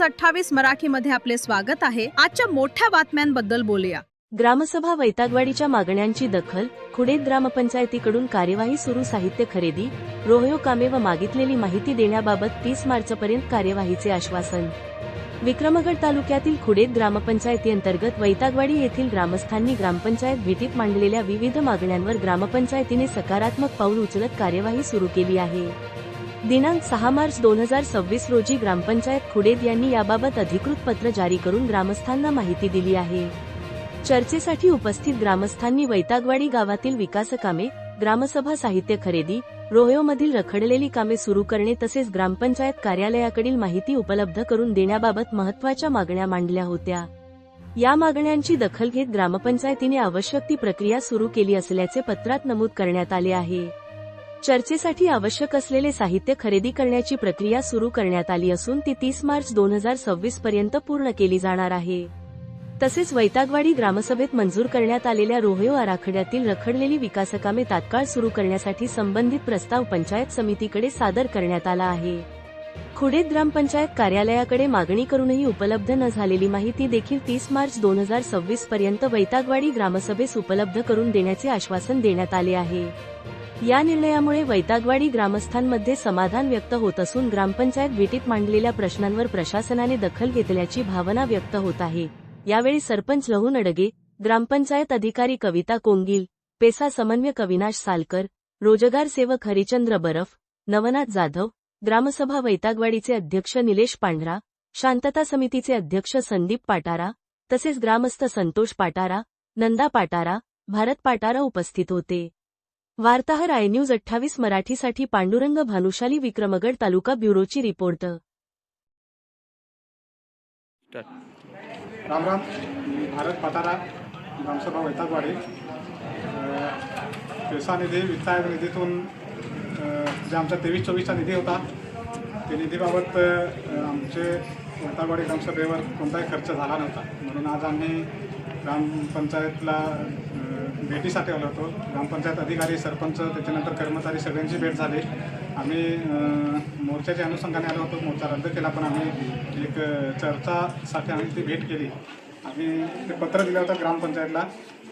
News 28 मराठीमध्ये आपले स्वागत आहे। आजच्या मोठ्या बातम्यांबद्दल बोलूया। ग्रामसभा वैतागवाडीच्या मागण्यांची दखल, खुडेद ग्रामपंचायतीकडून कार्यवाही सुरू, साहित्य खरेदी, रोहयो कामे व मागितलेली माहिती देण्याबाबत 30 मार्चपर्यंत कार्यवाहीचे आश्वासन। विक्रमगड तालुक्यातील खुडेद ग्रामपंचायतीअंतर्गत वैतागवाडी येथील ग्रामस्थांनी ग्रामपंचायत भेटीत मांडलेल्या विविध मागण्यांवर ग्रामपंचायतीने सकारात्मक पाऊल उचलत कार्यवाही सुरू केली आहे। दिनांक 6 मार्च 2026 रोजी ग्रामपंचायत खुडेद यांनी याबाबत अधिकृत पत्र जारी करून ग्रामस्थांना माहिती दिली आहे। चर्चेसाठी उपस्थित ग्रामस्थांनी वैतागवाडी गावातील विकासकामे, ग्रामसभा साहित्य खरेदी, रोहयोमधील रखडलेली कामे सुरू करणे तसेच ग्रामपंचायत कार्यालयाकडील माहिती उपलब्ध करून देण्याबाबत महत्त्वाच्या मागण्या मांडल्या होत्या। या मागण्यांची दखल घेत ग्रामपंचायतीने आवश्यक ती प्रक्रिया सुरू केली असल्याचे पत्रात नमूद करण्यात आले आहे। चर्चेसाठी आवश्यक असलेले साहित्य खरेदी करण्याची प्रक्रिया सुरू करण्यात आली असून ती 30 मार्च 2026 पर्यंत पूर्ण केली जाणार आहे। तसेच वैतागवाडी ग्रामसभेत मंजूर करण्यात आलेल्या रोहयो आराखड्यातील रखडलेली विकासकामे तात्काळ सुरू करण्यासाठी संबंधित प्रस्ताव पंचायत समितीकडे सादर करण्यात आला आहे। खुडेद ग्रामपंचायत कार्यालयाकडे मागणी करूनही उपलब्ध न झालेली माहिती देखील 30 मार्च 2026 पर्यंत वैतागवाडी ग्रामसभेस उपलब्ध करून देण्याचे आश्वासन देण्यात आले आहे। या निर्णयामुळे वैतागवाडी ग्रामस्थांमध्ये समाधान व्यक्त होत असून ग्रामपंचायत भेटीत मांडलेल्या प्रश्नांवर प्रशासनाने दखल घेतल्याची भावना व्यक्त होत आहे। यावेळी सरपंच लहू नडगे, ग्रामपंचायत अधिकारी कविता कोंगील, पेसा समन्वयक अविनाश सालकर, रोजगार सेवक हरिचंद्र बरफ, नवनाथ जाधव, ग्रामसभा वैतागवाडीचे अध्यक्ष निलेश पांढरा, शांतता समितीचे अध्यक्ष संदीप पाटारा तसेच ग्रामस्थ संतोष पाटारा, नंदा पाटारा, भारत पाटारा उपस्थित होते। वार्ताहर आय न्यूज 28 मराठीसाठी पांडुरंग भानुशाली, विक्रमगड तालुका ब्युरोची रिपोर्ट। राम राम, भारत पाटारा, ग्रामसभा वैतागवाडी। पेसा निधी, वित्त आयोग निधीतून जे आमचा 23-24चा निधी होता, त्या निधीबाबत आमचे वैतागवाडी ग्रामसभेवर कोणताही खर्च झाला नव्हता, म्हणून आज आम्ही ग्रामपंचायतला भेटीसाठी आलो होतो। ग्रामपंचायत अधिकारी, सरपंच, त्याच्यानंतर कर्मचारी सगळ्यांची भेट झाली। आम्ही मोर्चाच्या अनुषंगाने आलो होतो, मोर्चा रद्द केला, पण आम्ही एक चर्चासाठी आम्ही ती भेट केली। आम्ही ते पत्र दिलं होतं ग्रामपंचायतला।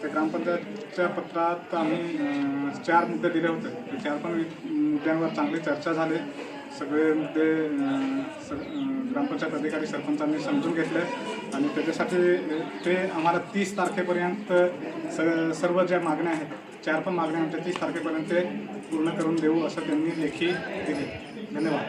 त्या ग्रामपंचायतच्या पत्रात आम्ही 4 मुद्दे दिले होते। ते 4 पण मुद्द्यांवर चांगली चर्चा झाली। सगळे मुद्दे ग्रामपंचायत अधिकारी, सरपंचांनी समजून घेतले आणि त्याच्यासाठी ते आम्हाला 30 तारखेपर्यंत सर्व ज्या मागण्या आहेत, 4 पण मागण्या आमच्या 30 तारखेपर्यंत पूर्ण करून देऊ असं त्यांनी लेखी दिली। धन्यवाद।